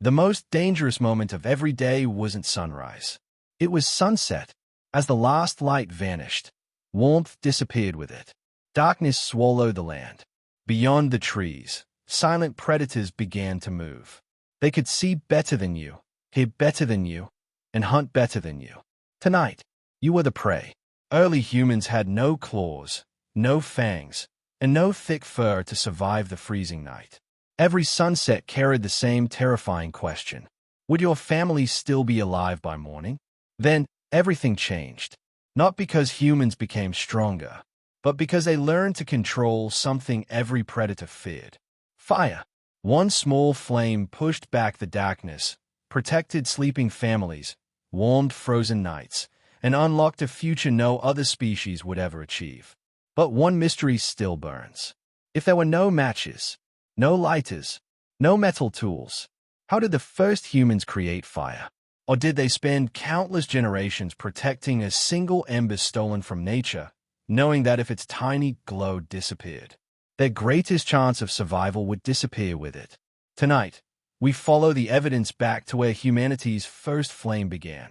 The most dangerous moment of every day wasn't sunrise. It was sunset. As the last light vanished, warmth disappeared with it. Darkness swallowed the land. Beyond the trees, silent predators began to move. They could see better than you, hear better than you, and hunt better than you. Tonight, you were the prey. Early humans had no claws, no fangs, and no thick fur to survive the freezing night. Every sunset carried the same terrifying question. Would your family still be alive by morning? Then, everything changed. Not because humans became stronger, but because they learned to control something every predator feared. Fire. One small flame pushed back the darkness, protected sleeping families, warmed frozen nights, and unlocked a future no other species would ever achieve. But one mystery still burns. If there were no matches, no lighters, no metal tools, how did the first humans create fire? Or did they spend countless generations protecting a single ember stolen from nature, knowing that if its tiny glow disappeared, their greatest chance of survival would disappear with it? Tonight, we follow the evidence back to where humanity's first flame began.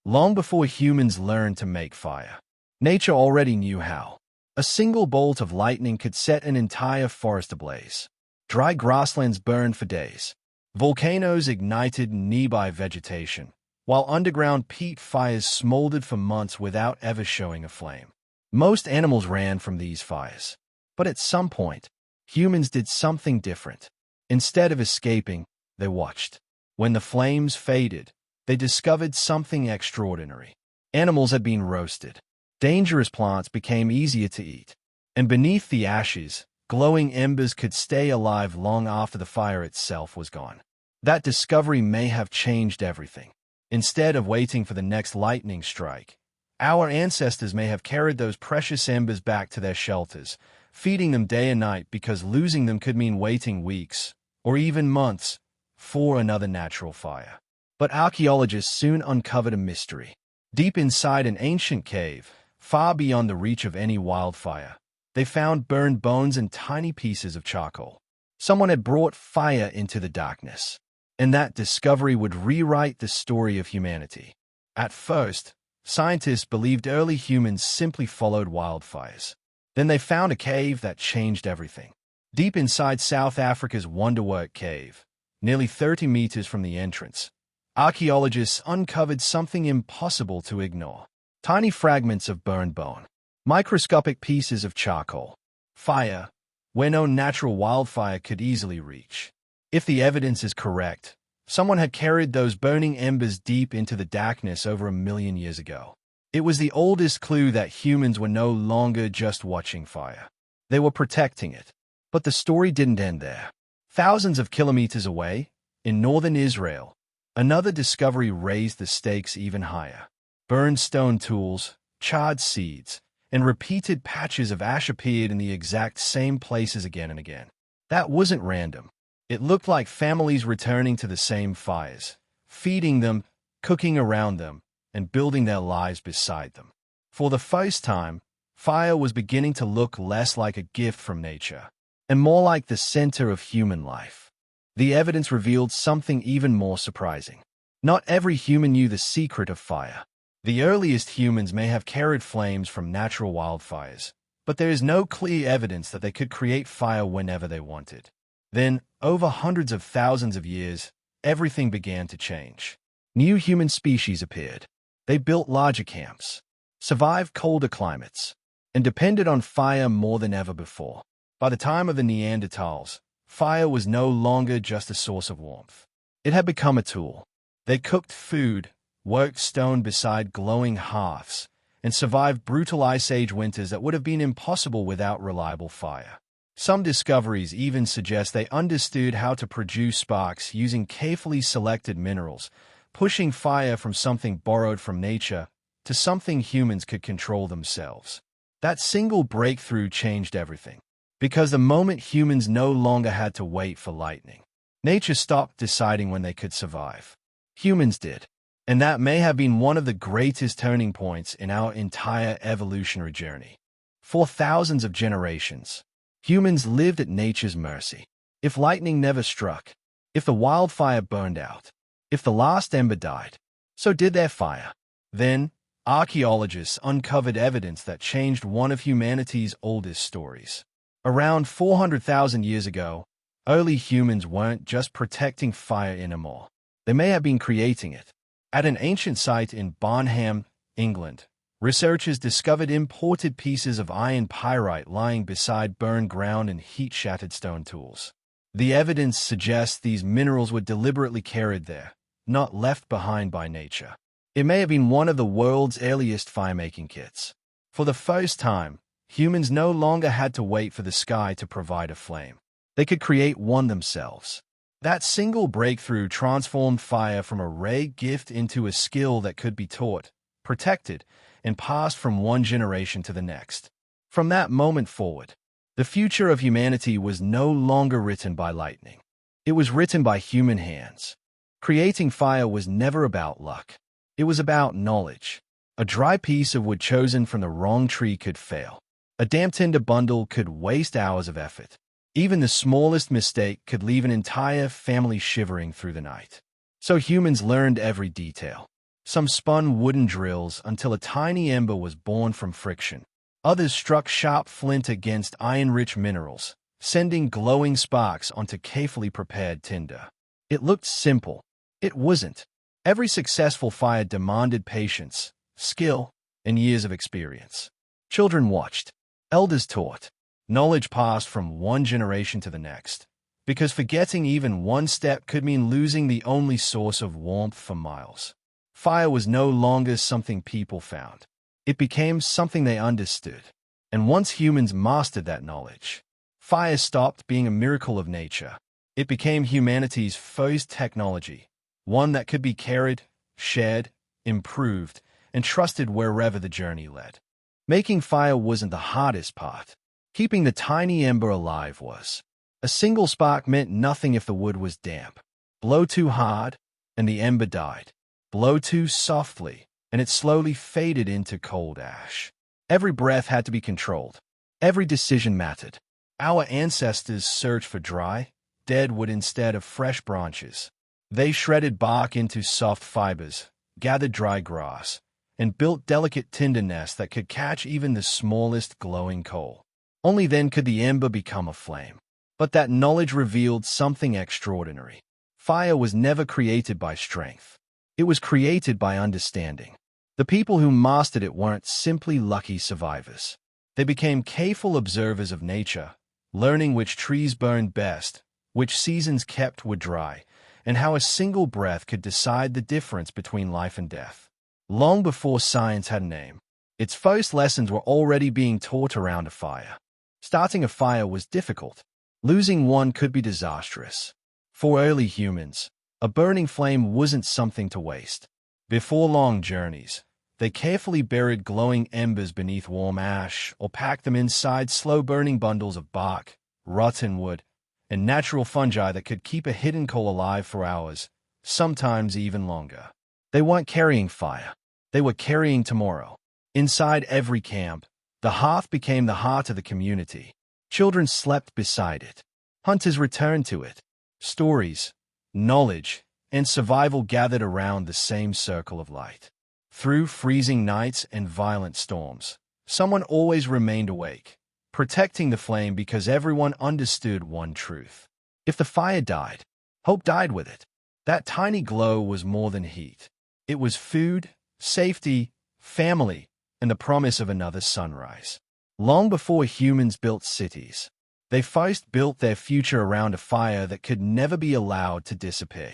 Long before humans learned to make fire, nature already knew how. A single bolt of lightning could set an entire forest ablaze. Dry grasslands burned for days. Volcanoes ignited nearby vegetation, while underground peat fires smoldered for months without ever showing a flame. Most animals ran from these fires. But at some point, humans did something different. Instead of escaping, they watched. When the flames faded, they discovered something extraordinary. Animals had been roasted. Dangerous plants became easier to eat. And beneath the ashes, glowing embers could stay alive long after the fire itself was gone. That discovery may have changed everything. Instead of waiting for the next lightning strike, our ancestors may have carried those precious embers back to their shelters, feeding them day and night because losing them could mean waiting weeks, or even months, for another natural fire. But archaeologists soon uncovered a mystery. Deep inside an ancient cave, far beyond the reach of any wildfire, they found burned bones and tiny pieces of charcoal. Someone had brought fire into the darkness, and that discovery would rewrite the story of humanity. At first, scientists believed early humans simply followed wildfires. Then they found a cave that changed everything. Deep inside South Africa's Wonderwork Cave, nearly 30 meters from the entrance, archaeologists uncovered something impossible to ignore. Tiny fragments of burned bone, microscopic pieces of charcoal, fire, where no natural wildfire could easily reach. If the evidence is correct, someone had carried those burning embers deep into the darkness over 1 million years ago. It was the oldest clue that humans were no longer just watching fire. They were protecting it. But the story didn't end there. Thousands of kilometers away, in northern Israel, another discovery raised the stakes even higher. Burned stone tools, charred seeds, and repeated patches of ash appeared in the exact same places again and again. That wasn't random. It looked like families returning to the same fires, feeding them, cooking around them, and building their lives beside them. For the first time, fire was beginning to look less like a gift from nature, and more like the center of human life. The evidence revealed something even more surprising. Not every human knew the secret of fire. The earliest humans may have carried flames from natural wildfires, but there is no clear evidence that they could create fire whenever they wanted. Then, over hundreds of thousands of years, everything began to change. New human species appeared. They built larger camps, survived colder climates, and depended on fire more than ever before. By the time of the Neanderthals, fire was no longer just a source of warmth. It had become a tool. They cooked food, worked stone beside glowing hearths, and survived brutal Ice Age winters that would have been impossible without reliable fire. Some discoveries even suggest they understood how to produce sparks using carefully selected minerals, pushing fire from something borrowed from nature to something humans could control themselves. That single breakthrough changed everything. Because the moment humans no longer had to wait for lightning, nature stopped deciding when they could survive. Humans did. And that may have been one of the greatest turning points in our entire evolutionary journey. For thousands of generations, humans lived at nature's mercy. If lightning never struck, If the wildfire burned out, if the last ember died, so did their fire. Then, archaeologists uncovered evidence that changed one of humanity's oldest stories. Around 400,000 years ago, early humans weren't just protecting fire anymore. They may have been creating it. At an ancient site in Barnham, England, researchers discovered imported pieces of iron pyrite lying beside burned ground and heat-shattered stone tools. The evidence suggests these minerals were deliberately carried there, not left behind by nature. It may have been one of the world's earliest fire-making kits. For the first time, humans no longer had to wait for the sky to provide a flame. They could create one themselves. That single breakthrough transformed fire from a rare gift into a skill that could be taught, protected, and passed from one generation to the next. From that moment forward, the future of humanity was no longer written by lightning. It was written by human hands. Creating fire was never about luck. It was about knowledge. A dry piece of wood chosen from the wrong tree could fail. A damp tinder bundle could waste hours of effort. Even the smallest mistake could leave an entire family shivering through the night. So humans learned every detail. Some spun wooden drills until a tiny ember was born from friction. Others struck sharp flint against iron-rich minerals, sending glowing sparks onto carefully prepared tinder. It looked simple. It wasn't. Every successful fire demanded patience, skill, and years of experience. Children watched. Elders taught. Knowledge passed from one generation to the next, because forgetting even one step could mean losing the only source of warmth for miles. Fire was no longer something people found. It became something they understood. And once humans mastered that knowledge, fire stopped being a miracle of nature. It became humanity's first technology, one that could be carried, shared, improved, and trusted wherever the journey led. Making fire wasn't the hardest part. Keeping the tiny ember alive was. A single spark meant nothing if the wood was damp. Blow too hard, and the ember died. Blow too softly, and it slowly faded into cold ash. Every breath had to be controlled. Every decision mattered. Our ancestors searched for dry, dead wood instead of fresh branches. They shredded bark into soft fibers, gathered dry grass, and built delicate tinder nests that could catch even the smallest glowing coal. Only then could the ember become a flame. But that knowledge revealed something extraordinary. Fire was never created by strength. It was created by understanding. The people who mastered it weren't simply lucky survivors. They became careful observers of nature, learning which trees burned best, which seasons kept wood dry, and how a single breath could decide the difference between life and death. Long before science had a name, its first lessons were already being taught around a fire. Starting a fire was difficult. Losing one could be disastrous. For early humans, a burning flame wasn't something to waste. Before long journeys, they carefully buried glowing embers beneath warm ash or packed them inside slow-burning bundles of bark, rotten wood, and natural fungi that could keep a hidden coal alive for hours, sometimes even longer. They weren't carrying fire. They were carrying tomorrow. Inside every camp, the hearth became the heart of the community. Children slept beside it. Hunters returned to it. Stories, knowledge, and survival gathered around the same circle of light. Through freezing nights and violent storms, someone always remained awake, protecting the flame because everyone understood one truth. If the fire died, hope died with it. That tiny glow was more than heat. It was food, safety, family, and the promise of another sunrise. Long before humans built cities, they first built their future around a fire that could never be allowed to disappear.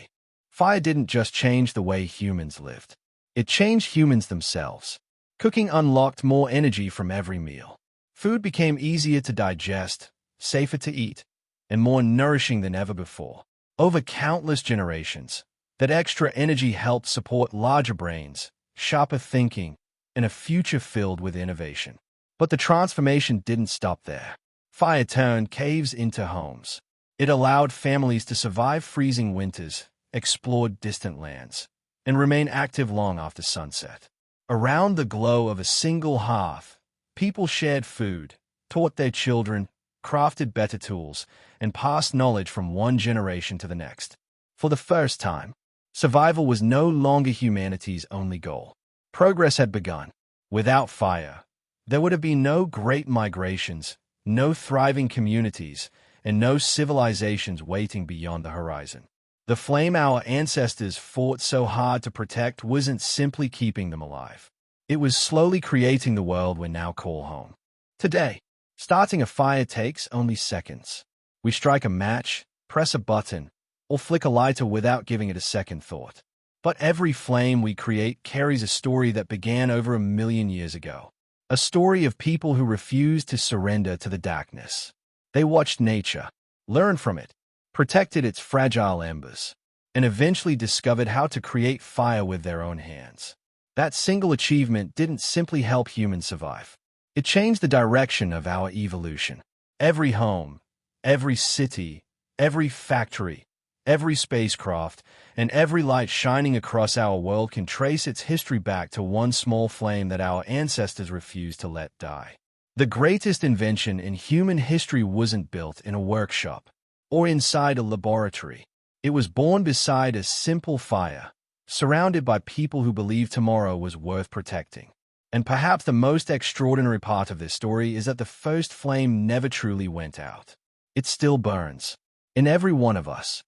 Fire didn't just change the way humans lived. It changed humans themselves. Cooking unlocked more energy from every meal. Food became easier to digest, safer to eat, and more nourishing than ever before. Over countless generations, that extra energy helped support larger brains, sharper thinking, and a future filled with innovation. But the transformation didn't stop there. Fire turned caves into homes. It allowed families to survive freezing winters, explore distant lands, and remain active long after sunset. Around the glow of a single hearth, people shared food, taught their children, crafted better tools, and passed knowledge from one generation to the next. For the first time, survival was no longer humanity's only goal. Progress had begun. Without fire, there would have been no great migrations, no thriving communities, and no civilizations waiting beyond the horizon. The flame our ancestors fought so hard to protect wasn't simply keeping them alive. It was slowly creating the world we now call home. Today, starting a fire takes only seconds. We strike a match, press a button, or flick a lighter without giving it a second thought. But every flame we create carries a story that began over 1,000,000 years ago. A story of people who refused to surrender to the darkness. They watched nature, learned from it, protected its fragile embers, and eventually discovered how to create fire with their own hands. That single achievement didn't simply help humans survive. It changed the direction of our evolution. Every home, every city, every factory, every spacecraft, and every light shining across our world can trace its history back to one small flame that our ancestors refused to let die. The greatest invention in human history wasn't built in a workshop or inside a laboratory. It was born beside a simple fire, surrounded by people who believed tomorrow was worth protecting. And perhaps the most extraordinary part of this story is that the first flame never truly went out. It still burns in every one of us.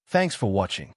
Thanks for watching.